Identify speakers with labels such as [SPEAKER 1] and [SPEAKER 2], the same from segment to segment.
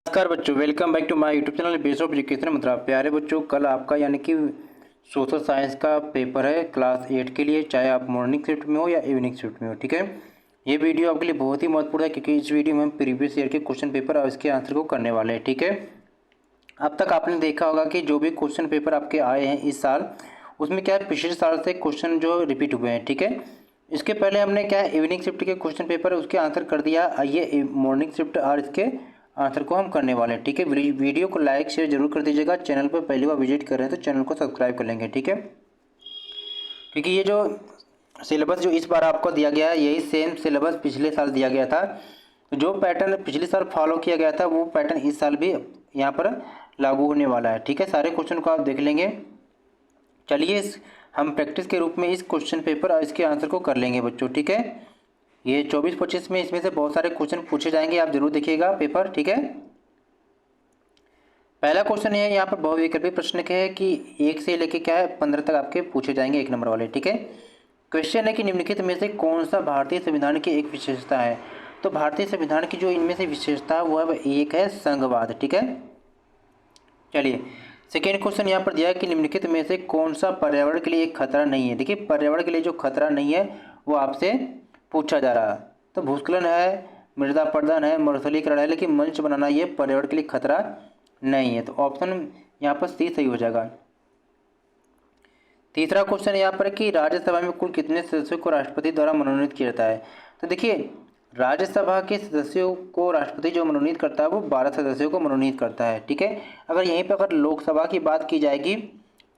[SPEAKER 1] नमस्कार बच्चों, welcome back to my YouTube channel base of education. मतलब प्यारे बच्चों, कल आपका यानी कि सोशल साइंस का पेपर है क्लास 8 के लिए, चाहे आप मॉर्निंग शिफ्ट में हो या इवनिंग शिफ्ट में हो। ठीक है, ये वीडियो आपके लिए बहुत ही महत्वपूर्ण है क्योंकि इस वीडियो में हम प्रीवियस ईयर के क्वेश्चन पेपर और इसके आंसर को करने वाले हैं। ठीक है, अब तक आपने देखा होगा कि जो भी क्वेश्चन पेपर आपके आए हैं इस साल, उसमें क्या है, पिछले साल से क्वेश्चन जो रिपीट हुए हैं। ठीक है, इसके पहले हमने क्या है, इवनिंग शिफ्ट के क्वेश्चन पेपर है उसके आंसर कर दिया। आइए मॉर्निंग शिफ्ट और इसके आंसर को हम करने वाले हैं। ठीक है, वीडियो को लाइक शेयर जरूर कर दीजिएगा। चैनल पर पहली बार विजिट कर रहे हैं तो चैनल को सब्सक्राइब कर लेंगे। ठीक है, क्योंकि ये जो सिलेबस जो इस बार आपको दिया गया है, यही सेम सिलेबस पिछले साल दिया गया था। तो जो पैटर्न पिछले साल फॉलो किया गया था वो पैटर्न इस साल भी यहाँ पर लागू होने वाला है। ठीक है, सारे क्वेश्चन को आप देख लेंगे। चलिए हम प्रैक्टिस के रूप में इस क्वेश्चन पेपर और इसके आंसर को कर लेंगे बच्चों। ठीक है, ये 24-25 में इसमें से बहुत सारे क्वेश्चन पूछे जाएंगे, आप जरूर देखिएगा पेपर। ठीक है, पहला क्वेश्चन है यहाँ पर बहुविकल्पी प्रश्न के है कि 1 से लेके क्या है 15 तक आपके पूछे जाएंगे, 1 नंबर वाले। ठीक है, क्वेश्चन है कि निम्नलिखित में से कौन सा भारतीय संविधान की एक विशेषता है। तो भारतीय संविधान की जो इनमें से विशेषता है वो है एक है संघवाद। ठीक है, चलिए सेकेंड क्वेश्चन यहाँ पर दिया है कि निम्नलिखित में से कौन सा पर्यावरण के लिए एक खतरा नहीं है। देखिए, पर्यावरण के लिए जो खतरा नहीं है वो आपसे पूछा जा रहा है। तो भूस्खलन है, मृदा अपरदन है, मरुस्थलीकरण है, लेकिन मंच बनाना ये पर्यावरण के लिए खतरा नहीं है। तो ऑप्शन यहाँ पर सी सही हो जाएगा। तीसरा क्वेश्चन यहाँ पर कि राज्यसभा में कुल कितने सदस्यों को राष्ट्रपति द्वारा मनोनीत किया जाता है। तो देखिए, राज्यसभा के सदस्यों को राष्ट्रपति जो मनोनीत करता है वो 12 सदस्यों को मनोनीत करता है। ठीक है, अगर यहीं पर अगर लोकसभा की बात की जाएगी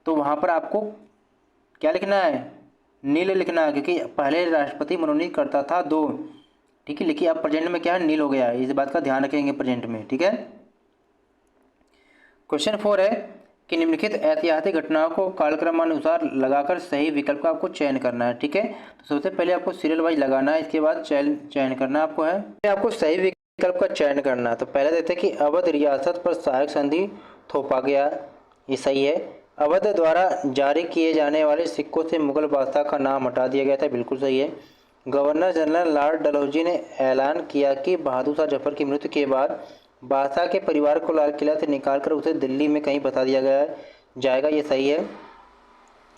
[SPEAKER 1] तो वहाँ पर आपको क्या लिखना है, नील लिखना है, क्योंकि पहले राष्ट्रपति मनोनीत करता था 2। ठीक है, लेकिन अब प्रेजेंट में क्या है, नील हो गया है। इस बात का ध्यान रखेंगे प्रेजेंट में। ठीक है, क्वेश्चन 4 है कि निम्नलिखित ऐतिहासिक घटनाओं को कालक्रमानुसार लगाकर सही विकल्प का आपको चयन करना है। ठीक है, तो सबसे पहले आपको सीरियल वाइज लगाना है, इसके बाद चयन करना आपको है, आपको सही विकल्प का चयन करना है। तो पहले देते हैं कि अवध रियासत पर सहायक संधि थोपा गया, ये सही है। अवध द्वारा जारी किए जाने वाले सिक्कों से मुगल बादशाह का नाम हटा दिया गया था, बिल्कुल सही है। गवर्नर जनरल लॉर्ड डलहौजी ने ऐलान किया कि बहादुर शाह जफर की मृत्यु के बाद बादशाह के परिवार को लाल किला से निकालकर उसे दिल्ली में कहीं बता दिया जाएगा, ये सही है।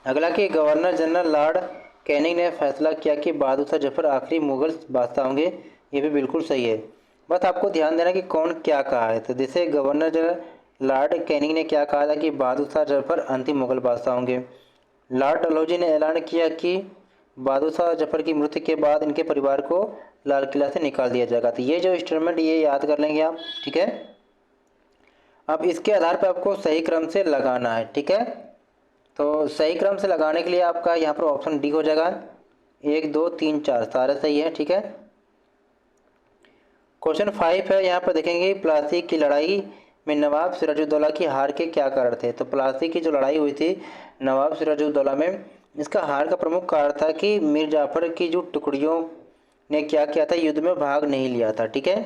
[SPEAKER 1] अगला कि गवर्नर जनरल लॉर्ड कैनिंग ने फैसला किया कि बहादुर शाह जफर आखिरी मुगल बादशाह होंगे, ये भी बिल्कुल सही है। बस आपको ध्यान देना कि कौन क्या कहा है। तो जैसे गवर्नर जनरल लॉर्ड कैनिंग ने क्या कहा था कि बहादुर शाह जफर अंतिम मुगल बादशाह होंगे। लॉर्ड डलहौजी ने ऐलान किया कि बहादुर शाह जफर की मृत्यु के बाद इनके परिवार को लाल किला से निकाल दिया जाएगा। तो ये जो स्टेटमेंट ये याद कर लेंगे आप। ठीक है, अब इसके आधार पर आपको सही क्रम से लगाना है। ठीक है, तो सही क्रम से लगाने के लिए आपका यहाँ पर ऑप्शन डी हो जाएगा। 1 2 3 4 सारे सही है। ठीक है, क्वेश्चन 5 है, यहाँ पर देखेंगे प्लासी की लड़ाई में नवाब सिराजुद्दौला की हार के क्या कारण थे। तो प्लासी की जो लड़ाई हुई थी नवाब सिराजुद्दौला में, इसका हार का प्रमुख कारण था कि मीर जाफर की जो टुकड़ियों ने क्या किया था, युद्ध में भाग नहीं लिया था। ठीक है,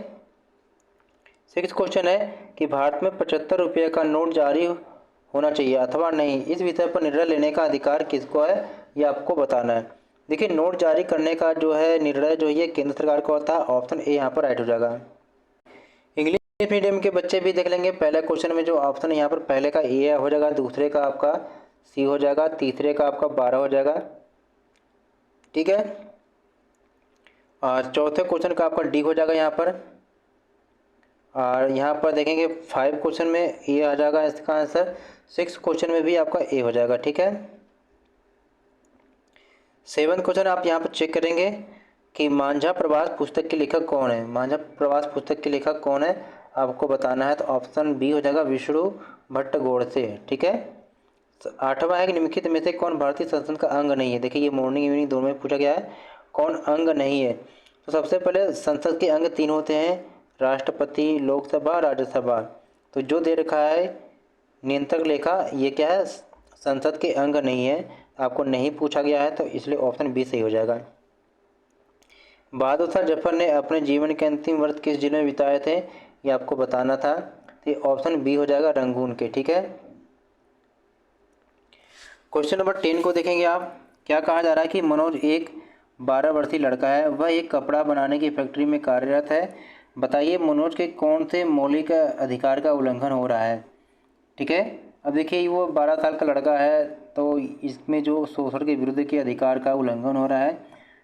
[SPEAKER 1] 6 क्वेश्चन है कि भारत में 75 रुपये का नोट जारी होना चाहिए अथवा नहीं, इस विषय पर निर्णय लेने का अधिकार किसको है, ये आपको बताना है। देखिए, नोट जारी करने का जो है निर्णय जो ये केंद्र सरकार को होता है। ऑप्शन ए यहाँ पर राइट हो जाएगा। इंग्लिश मीडियम के बच्चे भी देख लेंगे, पहले क्वेश्चन में जो ऑप्शन यहाँ पर पहले का ए हो जाएगा, दूसरे का आपका सी हो जाएगा, तीसरे का आपका 12 हो जाएगा। ठीक है, और चौथे क्वेश्चन का आपका डी हो जाएगा यहाँ पर। और यहाँ पर देखेंगे 5 क्वेश्चन में ए आ जाएगा इसका आंसर, 6 क्वेश्चन में भी आपका ए हो जाएगा। ठीक है, 7 क्वेश्चन आप यहाँ पर चेक करेंगे कि मांझा प्रवास पुस्तक के लेखक कौन है। मांझा प्रवास पुस्तक के लेखक कौन है आपको बताना है। तो ऑप्शन बी हो जाएगा विष्णु भट्ट गोडसे। ठीक है, 8वां है कि निम्नलिखित में से कौन भारतीय संसद का अंग नहीं है। देखिए, ये मॉर्निंग इवनिंग दोनों में पूछा गया है, कौन अंग नहीं है। तो सबसे पहले संसद के अंग 3 होते हैं, राष्ट्रपति, लोकसभा, राज्यसभा। तो जो दे रखा है नियंत्रक लेखा, ये क्या है, संसद के अंग नहीं है, आपको नहीं पूछा गया है, तो इसलिए ऑप्शन बी सही हो जाएगा। बहादुर शाह जफर ने अपने जीवन के अंतिम वर्ष किस जिले में बिताए थे, ये आपको बताना था। तो ऑप्शन बी हो जाएगा रंगून के। ठीक है, क्वेश्चन नंबर 10 को देखेंगे आप। क्या कहा जा रहा है कि मनोज एक 12 वर्षीय लड़का है, वह एक कपड़ा बनाने की फैक्ट्री में कार्यरत है। बताइए मनोज के कौन से मौलिक अधिकार का उल्लंघन हो रहा है। ठीक है, अब देखिए वो 12 साल का लड़का है, तो इसमें जो शोषण के विरुद्ध के अधिकार का उल्लंघन हो रहा है,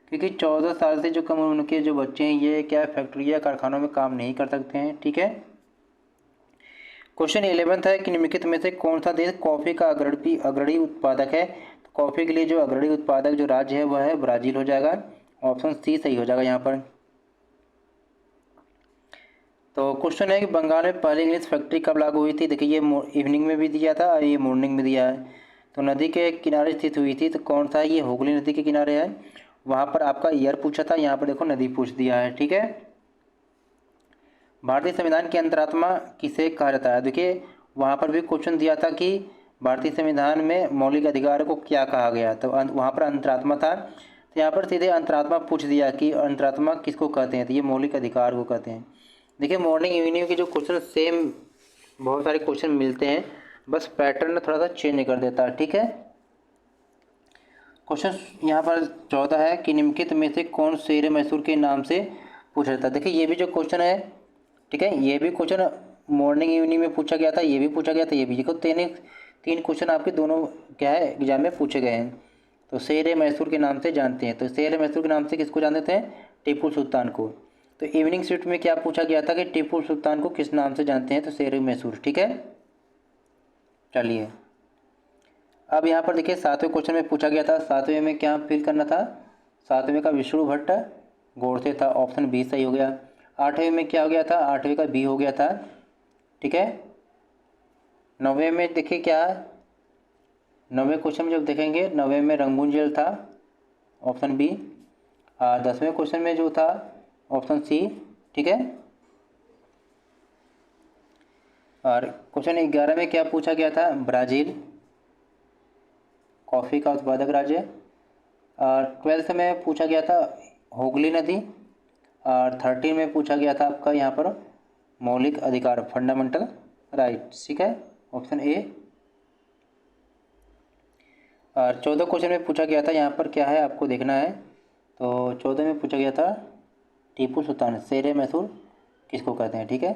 [SPEAKER 1] क्योंकि 14 साल से जो कम उम्र के जो बच्चे हैं ये क्या फैक्ट्री या कारखानों में काम नहीं कर सकते हैं। ठीक है, क्वेश्चन 11 है कि निम्नलिखित में से कौन सा देश कॉफ़ी का अग्रणी उत्पादक है। तो कॉफ़ी के लिए जो अग्रणी उत्पादक जो राज्य है वह है ब्राज़ील हो जाएगा। ऑप्शन सी सही हो जाएगा यहाँ पर। तो क्वेश्चन है कि बंगाल में पहली इंग्लिश फैक्ट्री कब लागू हुई थी। देखिए ये इवनिंग में भी दिया था और ये मॉर्निंग में दिया है। तो नदी के किनारे स्थित हुई थी, तो कौन सा है, ये हुगली नदी के किनारे है। वहाँ पर आपका ईयर पूछा था, यहाँ पर देखो नदी पूछ दिया है। ठीक है, भारतीय संविधान की अंतरात्मा किसे कहा जाता है। देखिए वहाँ पर भी क्वेश्चन दिया था कि भारतीय संविधान में मौलिक अधिकार को क्या कहा गया, तो वहाँ पर अंतरात्मा था। तो यहाँ पर सीधे अंतरात्मा पूछ दिया कि अंतरात्मा किसको कहते हैं, तो ये मौलिक अधिकार को कहते हैं। देखिए मॉर्निंग इवनिंग के जो क्वेश्चन सेम बहुत सारे क्वेश्चन मिलते हैं, बस पैटर्न थोड़ा सा चेंज कर देता है। ठीक है, क्वेश्चन यहाँ पर 14 है कि निम्नलिखित में से कौन शेर मैसूर के नाम से पूछा जाता है। देखिए ये भी जो क्वेश्चन है, ठीक है, ये भी क्वेश्चन मॉर्निंग इवनिंग में पूछा गया था, ये भी पूछा गया था, ये भी। देखो तीन क्वेश्चन आपके दोनों क्या है एग्जाम में पूछे गए हैं। तो शेर मैसूर के नाम से जानते हैं, तो शेर मैसूर के नाम से किसको जानते हैं, टीपू सुल्तान को। तो इवनिंग शिफ्ट में क्या पूछा गया था कि टीपू सुल्तान को किस नाम से जानते हैं, तो शेर मैसूर। ठीक है, चलिए अब यहाँ पर देखिए 7वें क्वेश्चन में पूछा गया था। 7वें में क्या फिल करना था, 7वें का विष्णु भट्ट गोडसे था, ऑप्शन बी सही हो गया। 8वें में क्या हो गया था, 8वें का बी हो गया था। ठीक है, 9वें में देखिए क्या है, 9वें क्वेश्चन में जब देखेंगे 9वें में रंगून जेल था, ऑप्शन बी। 10वें क्वेश्चन में जो था ऑप्शन सी। ठीक है, और क्वेश्चन 11 में क्या पूछा गया था, ब्राज़ील कॉफ़ी का उत्पादक राज्य। और 12th में पूछा गया था हुगली नदी। और 13 में पूछा गया था आपका यहाँ पर मौलिक अधिकार फंडामेंटल राइट। ठीक है, ऑप्शन ए। और 14 क्वेश्चन में पूछा गया था, यहाँ पर क्या है आपको देखना है। तो 14 में पूछा गया था टीपू सुल्तान शेर मैसूर किसको कहते हैं। ठीक है,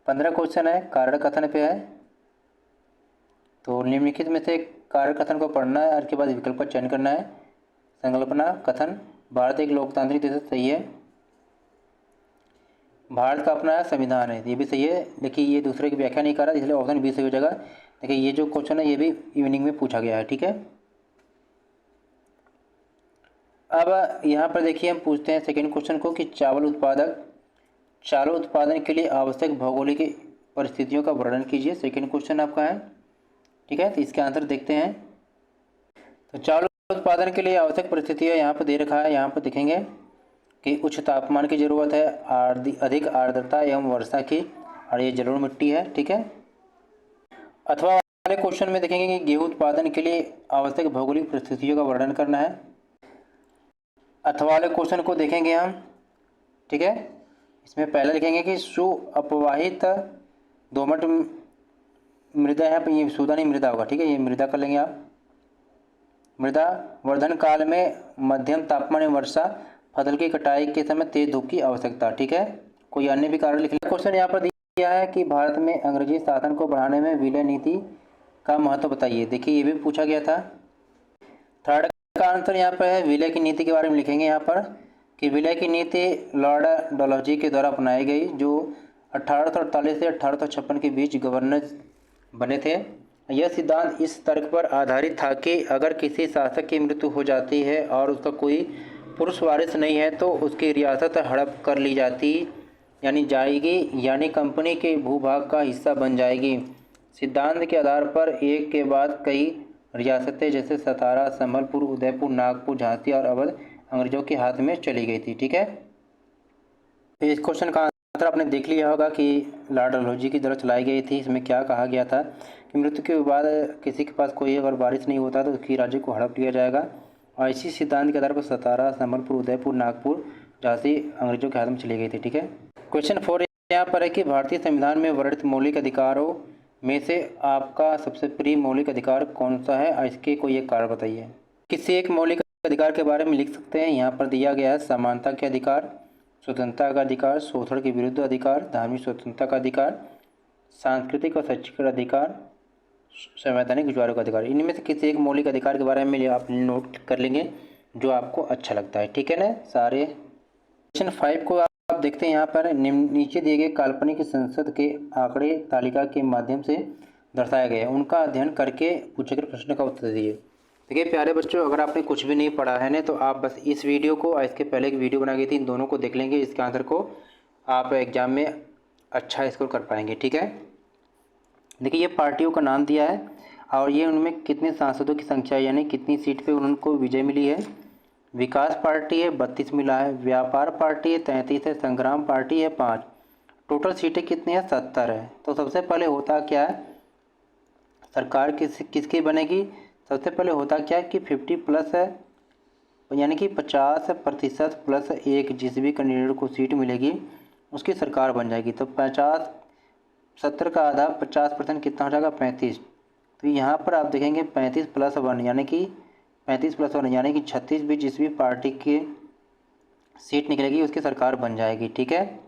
[SPEAKER 1] 15 क्वेश्चन है कारण कथन पे है। तो निम्नलिखित में से कारण कथन को पढ़ना है और उसके बाद विकल्प का चयन करना है। संकल्पना कथन, भारत एक लोकतांत्रिक देश है, सही है। भारत का अपना संविधान है, ये भी सही है। देखिए ये दूसरे की व्याख्या नहीं कर रहा, इसलिए ऑप्शन बी सही हो जाएगा। देखिए ये जो क्वेश्चन है ये भी इवनिंग में पूछा गया है। ठीक है, अब यहाँ पर देखिए हम पूछते हैं सेकेंड क्वेश्चन को कि चावल उत्पादन के लिए आवश्यक भौगोलिक परिस्थितियों का वर्णन कीजिए। सेकेंड क्वेश्चन आपका है। ठीक है, तो इसके आंसर देखते हैं। तो चावल उत्पादन के लिए आवश्यक परिस्थितियाँ यहाँ पर दे रखा है। यहाँ पर देखेंगे कि उच्च तापमान की ज़रूरत है, अधिक आर्द्रता एवं वर्षा की, और ये जलोढ़ मिट्टी है। ठीक है, अथवा वाले क्वेश्चन में देखेंगे कि गेहूँ उत्पादन के लिए आवश्यक भौगोलिक परिस्थितियों का वर्णन करना है। अथवा वाले क्वेश्चन को देखेंगे हम। ठीक है, इसमें पहले लिखेंगे कि सुअपवाहित दोमट मृदा है, ये सूदानी मृदा होगा। ठीक है, ये मृदा कर लेंगे आप। मृदा वर्धन काल में मध्यम तापमान में वर्षा, फसल की कटाई के समय तेज धूप की आवश्यकता। ठीक है, कोई अन्य भी कारण लिख लें। क्वेश्चन यहाँ पर दिया है कि भारत में अंग्रेजी शासन को बढ़ाने में विलय नीति का महत्व बताइए। देखिए ये भी पूछा गया था। थर्ड का आंसर यहाँ पर है विलय की नीति के बारे में लिखेंगे यहाँ पर कि विलय की नीति लॉर्ड डलहौजी के द्वारा अपनाई गई, जो 1848 से 1856 के बीच गवर्नर बने थे। यह सिद्धांत इस तर्क पर आधारित था कि अगर किसी शासक की मृत्यु हो जाती है और उसका कोई पुरुष वारिस नहीं है तो उसकी रियासत हड़प कर ली जाएगी यानी कंपनी के भूभाग का हिस्सा बन जाएगी। सिद्धांत के आधार पर एक के बाद कई रियासतें जैसे सतारा, संबलपुर, उदयपुर, नागपुर, झांसी और अवध अंग्रेजों के हाथ में चली गई थी। ठीक है, तो इस क्वेश्चन का आंसर आपने देख लिया होगा कि लॉर्ड डलहौजी की द्वारा चलाई गई थी। इसमें क्या कहा गया था कि मृत्यु के बाद किसी के पास कोई अगर वारिस नहीं होता तो उसकी राज्य को हड़प लिया जाएगा, और इसी सिद्धांत के आधार पर सतारा, संबलपुर, उदयपुर, नागपुर, झांसी अंग्रेजों के हाथ में चली गई थी। ठीक है, क्वेश्चन 4 यहाँ पर है कि भारतीय संविधान में वर्णित मौलिक अधिकारों में से आपका सबसे प्रिय मौलिक अधिकार कौन सा है, और इसके कोई एक कारण बताइए। किसी एक मौलिक अधिकार के बारे में लिख सकते हैं। यहाँ पर दिया गया है समानता के अधिकार, स्वतंत्रता का अधिकार, शोषण के विरुद्ध अधिकार, धार्मिक स्वतंत्रता का अधिकार, सांस्कृतिक और शैक्षिक अधिकार, संवैधानिक विचारों का अधिकार। इनमें से किसी एक मौलिक अधिकार के बारे में आप नोट कर लेंगे जो आपको अच्छा लगता है, ठीक है ना सारे। क्वेश्चन 5 को आप देखते हैं यहाँ पर, नीचे दिए गए काल्पनिक संसद के आंकड़े तालिका के माध्यम से दर्शाया गया है, उनका अध्ययन करके पूछे गए प्रश्न का उत्तर दीजिए। देखिए प्यारे बच्चों, अगर आपने कुछ भी नहीं पढ़ा है ना तो आप बस इस वीडियो को और इसके पहले की वीडियो बनाई गई थी, इन दोनों को देख लेंगे, इसके आंसर को आप एग्जाम में अच्छा स्कोर कर पाएंगे, ठीक है। देखिए ये पार्टियों का नाम दिया है और ये उनमें कितने सांसदों की संख्या यानी कितनी सीट पे उनको विजय मिली है। विकास पार्टी है 32 मिला है, व्यापार पार्टी है 33 है, संग्राम पार्टी है 5। टोटल सीटें कितनी है 70 है। तो सबसे पहले होता क्या है, सरकार किसकी बनेगी, सबसे पहले होता क्या है कि 50 प्लस है यानी कि 50% प्लस 1 जिस भी कैंडिडेट को सीट मिलेगी उसकी सरकार बन जाएगी। तो 70 का आधा 50% कितना हो जाएगा 35। तो यहाँ पर आप देखेंगे 35 प्लस 1 यानी कि 35 प्लस 1 यानी कि 36 भी जिस भी पार्टी की सीट निकलेगी उसकी सरकार बन जाएगी, ठीक है।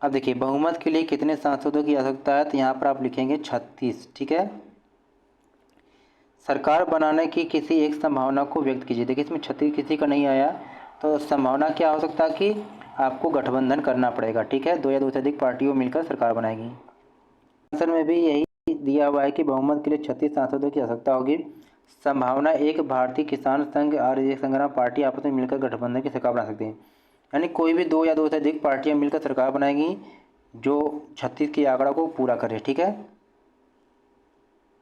[SPEAKER 1] अब देखिए बहुमत के लिए कितने सांसदों की आवश्यकता है, तो यहाँ पर आप लिखेंगे 36, ठीक है। सरकार बनाने की किसी एक संभावना को व्यक्त कीजिए। देखिए इसमें 36 किसी का नहीं आया, तो संभावना क्या हो सकता है कि आपको गठबंधन करना पड़ेगा, ठीक है। 2 या 2 से अधिक पार्टियों मिलकर सरकार बनाएगी। आंसर में भी यही दिया हुआ है कि बहुमत के लिए 36 सांसदों की आवश्यकता होगी। संभावना एक भारतीय किसान संघ और एक संग्राम पार्टी आपस में मिलकर गठबंधन की सरकार बना सकती है, यानी कोई भी 2 या 2 से अधिक पार्टियां मिलकर सरकार बनाएगी जो 36 की आंकड़ा को पूरा करे, ठीक है।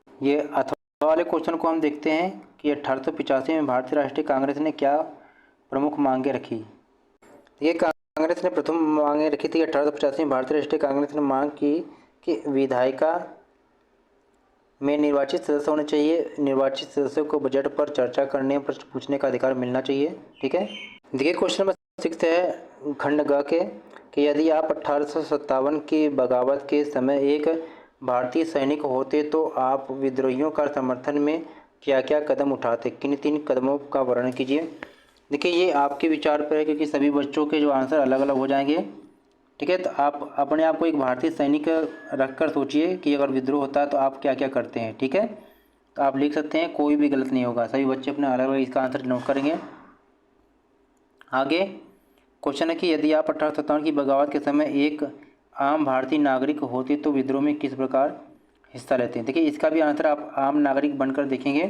[SPEAKER 1] ये अथवा वाले क्वेश्चन को हम देखते हैं कि 1885 में भारतीय राष्ट्रीय कांग्रेस ने क्या प्रमुख मांगे रखी। ये कांग्रेस ने प्रथम मांगे रखी थी 1885 में भारतीय राष्ट्रीय कांग्रेस ने मांग की कि विधायिका में निर्वाचित सदस्य होने चाहिए, निर्वाचित सदस्यों को बजट पर चर्चा करने प्रश्न पूछने का अधिकार मिलना चाहिए, ठीक है। देखिए क्वेश्चन नंबर 6 है खंड ग के कि यदि आप 1857 की बगावत के समय एक भारतीय सैनिक होते तो आप विद्रोहियों का समर्थन में क्या क्या कदम उठाते, किन 3 कदमों का वर्णन कीजिए। देखिए ये आपके विचार पर है क्योंकि सभी बच्चों के जो आंसर अलग अलग हो जाएंगे, ठीक है। तो आप अपने आप को एक भारतीय सैनिक रखकर सोचिए कि अगर विद्रोह होता है तो आप क्या क्या करते हैं, ठीक है। तो आप लिख सकते हैं, कोई भी गलत नहीं होगा, सभी बच्चे अपने अलग अलग इसका आंसर नोट करेंगे। आगे क्वेश्चन है कि यदि आप 1857 की बगावत के समय एक आम भारतीय नागरिक होते तो विद्रोह में किस प्रकार हिस्सा लेते हैं। देखिए इसका भी आंसर आप आम नागरिक बनकर देखेंगे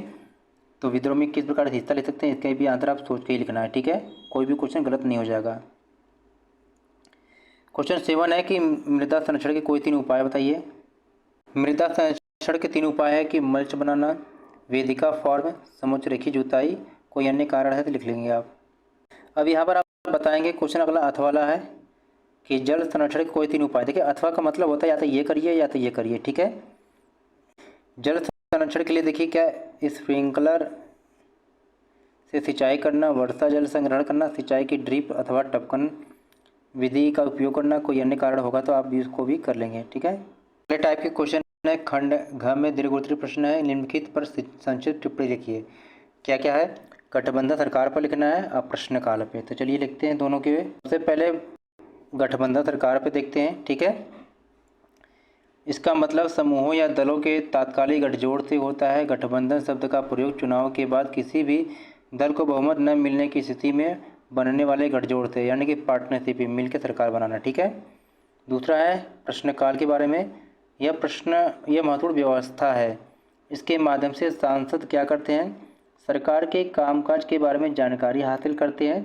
[SPEAKER 1] तो विद्रोह में किस प्रकार हिस्सा ले सकते हैं, इसका भी आंसर आप सोच के ही लिखना है, ठीक है। कोई भी क्वेश्चन गलत नहीं हो जाएगा। क्वेश्चन 7 है कि मृदा संरक्षण के कोई 3 उपाय बताइए। मृदा संरक्षण के 3 उपाय है कि मल्च बनाना, वेदिका फॉर्म, समोच्च रेखीय जुताई, कोई अन्य कारण है तो लिख लेंगे आप। अब यहाँ पर आप बताएंगे क्वेश्चन अगला अथवा वाला है कि जल संरक्षण के कोई 3 उपाय। देखिए अथवा का मतलब होता है या तो ये करिए या तो ये करिए, ठीक है। जल संरक्षण के लिए देखिए क्या, स्प्रिंकलर से सिंचाई करना, वर्षा जल संग्रहण करना, सिंचाई की ड्रिप अथवा टपकन विधि का उपयोग करना, कोई अन्य कारण होगा तो आप भी उसको भी कर लेंगे, ठीक है। अगले टाइप के क्वेश्चन है खंड घ में दीर्घोत्तरीय प्रश्न है, निम्नलिखित पर संक्षिप्त टिप्पणी लिखिए। क्या क्या है, गठबंधन सरकार पर लिखना है और प्रश्न काल पे। तो चलिए लिखते हैं दोनों के। सबसे पहले गठबंधन सरकार पे देखते हैं, ठीक है। इसका मतलब समूहों या दलों के तात्कालिक गठजोड़ से होता है। गठबंधन शब्द का प्रयोग चुनाव के बाद किसी भी दल को बहुमत न मिलने की स्थिति में बनने वाले गठजोड़ से यानी कि पार्टनरशिप मिलकर सरकार बनाना, ठीक है। दूसरा है प्रश्नकाल के बारे में। यह महत्वपूर्ण व्यवस्था है, इसके माध्यम से सांसद क्या करते हैं, सरकार के कामकाज के बारे में जानकारी हासिल करते हैं।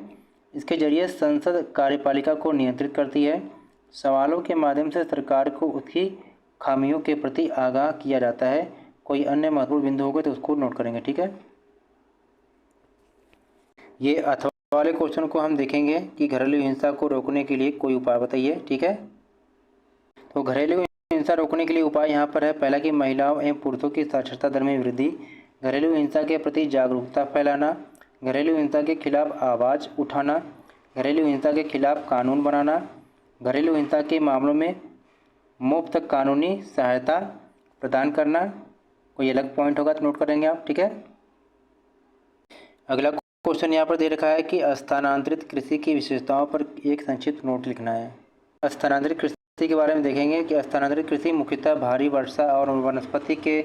[SPEAKER 1] इसके जरिए संसद कार्यपालिका को नियंत्रित करती है। सवालों के माध्यम से सरकार को उसकी खामियों के प्रति आगाह किया जाता है। कोई अन्य महत्वपूर्ण बिंदु होगा तो उसको नोट करेंगे, ठीक है। ये अथवा वाले क्वेश्चन को हम देखेंगे कि घरेलू हिंसा को रोकने के लिए कोई उपाय बताइए, ठीक है। तो घरेलू हिंसा रोकने के लिए उपाय यहाँ पर है। पहला कि महिलाओं एवं पुरुषों की साक्षरता दर में वृद्धि, घरेलू हिंसा के प्रति जागरूकता फैलाना, घरेलू हिंसा के खिलाफ आवाज़ उठाना, घरेलू हिंसा के खिलाफ कानून बनाना, घरेलू हिंसा के मामलों में मुफ्त कानूनी सहायता प्रदान करना। कोई अलग पॉइंट होगा तो नोट करेंगे आप, ठीक है। अगला क्वेश्चन यहाँ पर दे रखा है कि स्थानांतरित कृषि की विशेषताओं पर एक संक्षिप्त नोट लिखना है। स्थानांतरित कृषि के बारे में देखेंगे कि स्थानांतरित कृषि मुख्यतः भारी वर्षा और वनस्पति के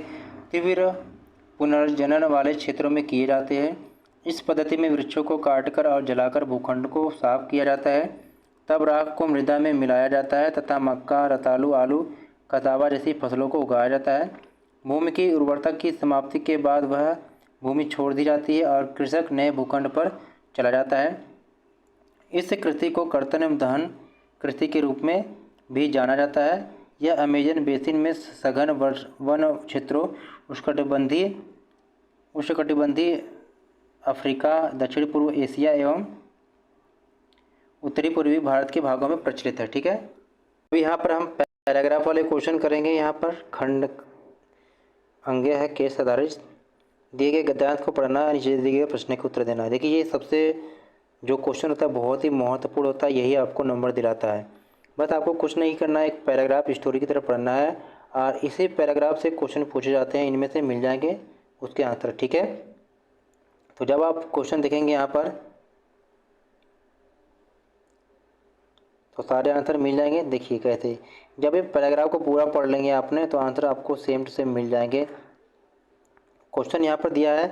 [SPEAKER 1] तीव्र पुनर्जनन वाले क्षेत्रों में किए जाते हैं। इस पद्धति में वृक्षों को काटकर और जलाकर भूखंड को साफ किया जाता है, तब राख को मृदा में मिलाया जाता है तथा मक्का, रतालू, आलू, कसावा जैसी फसलों को उगाया जाता है। भूमि की उर्वरता की समाप्ति के बाद वह भूमि छोड़ दी जाती है और कृषक नए भूखंड पर चला जाता है। इस कृषि को कर्तन एवं दहन कृषि के रूप में भी जाना जाता है। यह अमेजन बेसिन में सघन वन क्षेत्रों, उष्णकटिबंधीय अफ्रीका, दक्षिण पूर्व एशिया एवं उत्तरी पूर्वी भारत के भागों में प्रचलित है। ठीक है, अभी यहाँ पर हम पैराग्राफ वाले क्वेश्चन करेंगे। यहाँ पर खंड अंग्य है केस आधारित, दिए गए गद्यांश को पढ़ना, नीचे दिए गए प्रश्न के उत्तर देना है। देखिए ये सबसे जो क्वेश्चन होता है बहुत ही महत्वपूर्ण होता है, यही आपको नंबर दिलाता है। बस आपको कुछ नहीं करना है, एक पैराग्राफ स्टोरी की तरह पढ़ना है और इसी पैराग्राफ से क्वेश्चन पूछे जाते हैं, इनमें से मिल जाएंगे उसके आंसर। ठीक है, तो जब आप क्वेश्चन देखेंगे यहाँ पर तो सारे आंसर मिल जाएंगे। देखिए कैसे, जब ये पैराग्राफ को पूरा पढ़ लेंगे आपने तो आंसर आपको सेम टू सेम मिल जाएंगे। क्वेश्चन यहाँ पर दिया है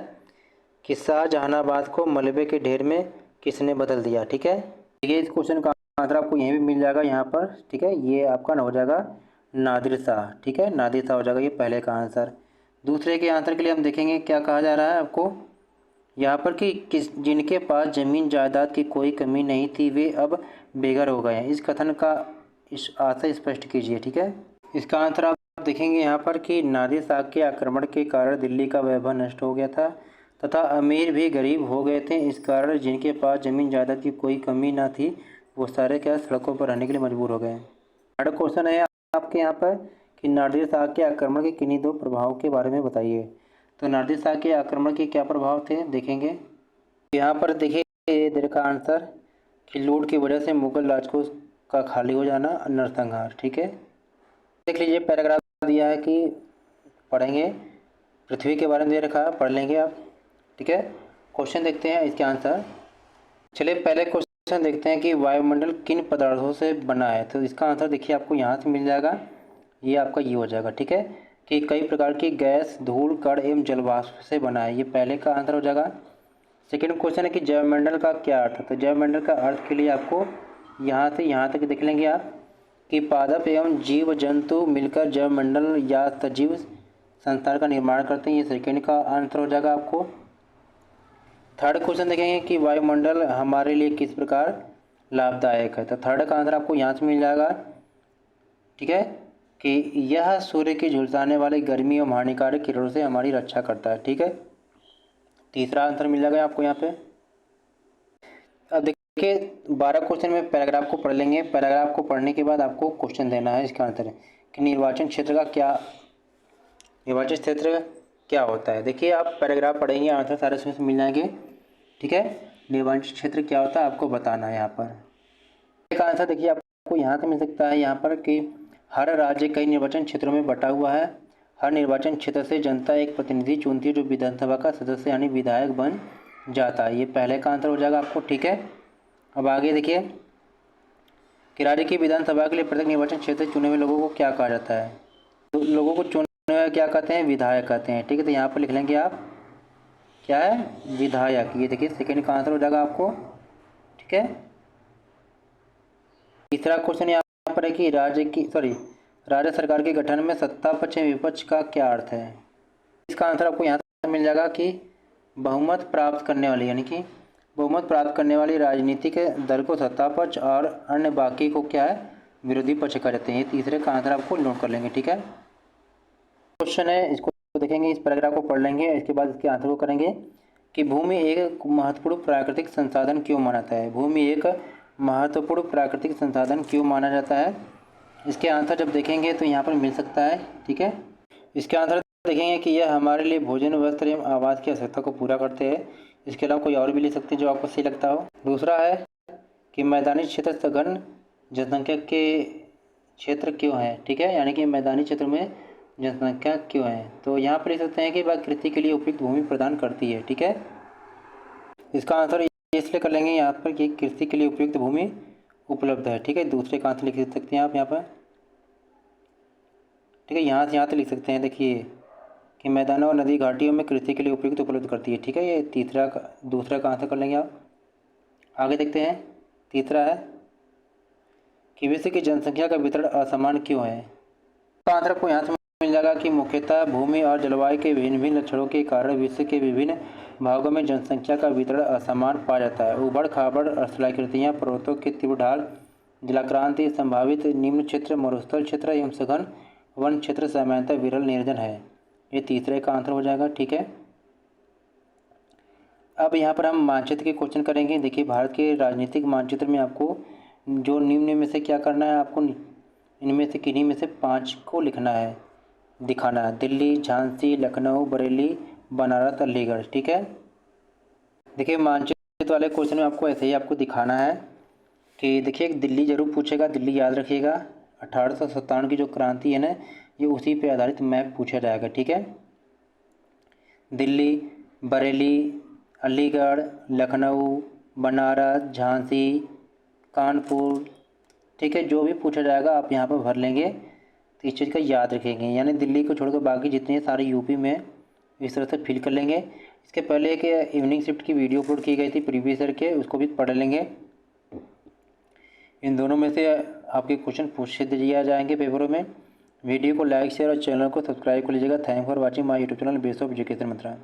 [SPEAKER 1] कि शाहजहानाबाद को मलबे के ढेर में किसने बदल दिया। ठीक है, देखिए इस क्वेश्चन का आंसर आपको यहीं भी मिल जाएगा यहाँ पर। ठीक है, ये आपका हो जाएगा नादिर शाह। ठीक है, नादिर शाह हो जाएगा ये पहले का आंसर। दूसरे के आंसर के लिए हम देखेंगे क्या कहा जा रहा है आपको यहाँ पर कि जिनके पास ज़मीन जायदाद की कोई कमी नहीं थी वे अब बेघर हो गए हैं। इस कथन का इस आशय स्पष्ट कीजिए। ठीक है, इसका आंसर आप देखेंगे यहाँ पर कि नादिर शाह के आक्रमण के कारण दिल्ली का वैभव नष्ट हो गया था तथा अमीर भी गरीब हो गए थे। इस कारण जिनके पास ज़मीन जायदाद की कोई कमी ना थी वो सारे क्या सड़कों पर रहने के लिए मजबूर हो गए। थर्ड क्वेश्चन है आपके यहाँ पर कि नादिर शाह के आक्रमण के किन्हीं दो प्रभावों के बारे में बताइए। तो नादिर शाह के आक्रमण के क्या प्रभाव थे देखेंगे। यहाँ पर देखिए इधर का आंसर कि लूट की वजह से मुगल राजकोष का खाली हो जाना, नरसंहार। ठीक है, देख लीजिए पैराग्राफ दिया है कि पढ़ेंगे, पृथ्वी के बारे में दे रखा है, पढ़ लेंगे आप। ठीक है, क्वेश्चन देखते हैं इसके आंसर। चलिए पहले क्वेश्चन देखते हैं कि वायुमंडल किन पदार्थों से बना है। तो इसका आंसर देखिए आपको यहाँ से मिल जाएगा, ये आपका ये हो जाएगा। ठीक है, कि कई प्रकार की गैस, धूल, कण एवं जलवाष्प से बना है, ये पहले का आंसर हो जाएगा। सेकेंड क्वेश्चन है कि जैवमंडल का क्या अर्थ है। तो जैवमंडल का अर्थ के लिए आपको यहाँ से यहाँ तक देख लेंगे आप कि पादप एवं जीव जंतु मिलकर जैवमंडल या सजीव संसार का निर्माण करते हैं, ये सेकेंड का आंसर हो जाएगा आपको। थर्ड क्वेश्चन देखेंगे कि वायुमंडल हमारे लिए किस प्रकार लाभदायक है। तो थर्ड का आंसर आपको यहाँ से मिल जाएगा। ठीक है, कि यह सूर्य की झुलसाने वाली गर्मी और हानिकारक किरणों से हमारी रक्षा करता है। ठीक है, तीसरा आंसर मिल जाएगा आपको यहाँ पे। अब देखिए 12 क्वेश्चन में पैराग्राफ को पढ़ लेंगे। पैराग्राफ को पढ़ने के बाद आपको क्वेश्चन देना है। इसका आंसर है कि निर्वाचन क्षेत्र क्या होता है। देखिए आप पैराग्राफ पढ़ेंगे, आंसर सारे इसमें से मिल जाएंगे। ठीक है, निर्वाचन क्षेत्र क्या होता है आपको बताना है यहाँ पर। एक आंसर देखिए आपको यहाँ से मिल सकता है यहाँ पर कि हर राज्य कई निर्वाचन क्षेत्रों में बटा हुआ है। हर निर्वाचन क्षेत्र से जनता एक प्रतिनिधि चुनती है जो विधानसभा का सदस्य यानी विधायक बन जाता है, ये पहले का आंसर हो जाएगा आपको। ठीक है, अब आगे देखिए कि राज्य की विधानसभा के लिए प्रत्येक निर्वाचन क्षेत्र से चुने हुए लोगों को क्या कहा जाता है। तो लोगों को चुने हुए क्या कहते हैं, विधायक कहते हैं। ठीक है, तो यहाँ पर लिख लेंगे आप क्या है, विधायक। ये देखिए सेकेंड का आंसर हो जाएगा आपको। ठीक है, तीसरा क्वेश्चन यहाँ पर है कि राज्य सरकार के गठन में सत्ता पक्ष एवं विपक्ष का क्या अर्थ है। इसका आंसर आपको यहाँ से मिल जाएगा कि बहुमत प्राप्त करने वाली, यानी कि बहुमत प्राप्त करने वाली राजनीतिक दल को सत्ता पक्ष और अन्य बाकी को क्या है, विरोधी पक्ष कह जाते हैं। ये तीसरे का आंसर आपको नोट कर लेंगे। ठीक है, क्वेश्चन है, इसको देखेंगे, इस पैराग्राफ को पढ़ लेंगे, इसके बाद इसके आंसर को करेंगे कि भूमि एक महत्वपूर्ण प्राकृतिक संसाधन क्यों माना जाता है। भूमि एक महत्वपूर्ण प्राकृतिक संसाधन क्यों माना जाता है। इसके आंसर जब देखेंगे तो यहाँ पर मिल सकता है। ठीक है, इसके आंसर देखेंगे कि यह हमारे लिए भोजन, वस्त्र एवं आवास की आवश्यकता को पूरा करते हैं। इसके अलावा कोई और भी ले सकते हैं जो आपको सही लगता हो। दूसरा है कि मैदानी क्षेत्र सघन जनसंख्या के क्षेत्र क्यों है। ठीक है, यानी कि मैदानी क्षेत्र में जनसंख्या क्यों है। तो यहाँ पर लिख सकते हैं कि वह कृषि के लिए उपयुक्त भूमि प्रदान करती है। ठीक है, इसका आंसर इसलिए कर लेंगे यहाँ पर कि कृषि के लिए उपयुक्त भूमि उपलब्ध है। ठीक है, दूसरे का आंसर लिख सकते हैं आप यहाँ पर। ठीक है, यहाँ से यहाँ तक लिख सकते हैं। देखिए कि मैदानों और नदी घाटियों में कृषि के लिए उपयुक्त उपलब्ध करती है। ठीक है, ये दूसरा का आंसर कर लेंगे आप। आगे देखते हैं। तीसरा है कि विश्व की जनसंख्या का वितरण असमान क्यों है। इसका आंसर आपको यहाँ से मिल जाएगा कि मुख्यतः भूमि और जलवायु के भिन्न भिन्न लक्षणों के कारण विश्व के विभिन्न भागों में जनसंख्या का वितरण असमान पाया जाता है। उबड़ खाबड़ स्थलाकृतियाँ, पर्वतों की तीव्र ढाल, जलाक्रांति, संभावित निम्न क्षेत्र, मरुस्थल क्षेत्र एवं सघन वन क्षेत्र सामान्यतः विरल निर्जन है। ये तीसरे का आंसर हो जाएगा। ठीक है, अब यहाँ पर हम मानचित्र के क्वेश्चन करेंगे। देखिए, भारत के राजनीतिक मानचित्र में आपको जो निम्न में से क्या करना है, आपको इनमें से किन्हीं में से 5 को लिखना है, दिखाना है। दिल्ली, झांसी, लखनऊ, बरेली, बनारस, अलीगढ़। ठीक है, देखिए मानचित्र वाले क्वेश्चन में आपको ऐसे ही आपको दिखाना है कि देखिए दिल्ली जरूर पूछेगा, दिल्ली याद रखिएगा। 1857 की जो क्रांति है ना, ये उसी पे आधारित मैप पूछा जाएगा। ठीक है, दिल्ली, बरेली, अलीगढ़, लखनऊ, बनारस, झांसी, कानपुर। ठीक है, जो भी पूछा जाएगा आप यहाँ पर भर लेंगे, तो इस चीज़ का याद रखेंगे। यानी दिल्ली को छोड़कर बाकी जितने सारे यूपी में इस तरह से फिल कर लेंगे। इसके पहले एक इवनिंग शिफ्ट की वीडियो अपलोड की गई थी प्रीवियस ईयर के, उसको भी पढ़ लेंगे। इन दोनों में से आपके क्वेश्चन पूछ दिए जाएंगे पेपरों में। वीडियो को लाइक शेयर और चैनल को सब्सक्राइब कर लीजिएगा। Thank for watching my YouTube channel base of education Mantra.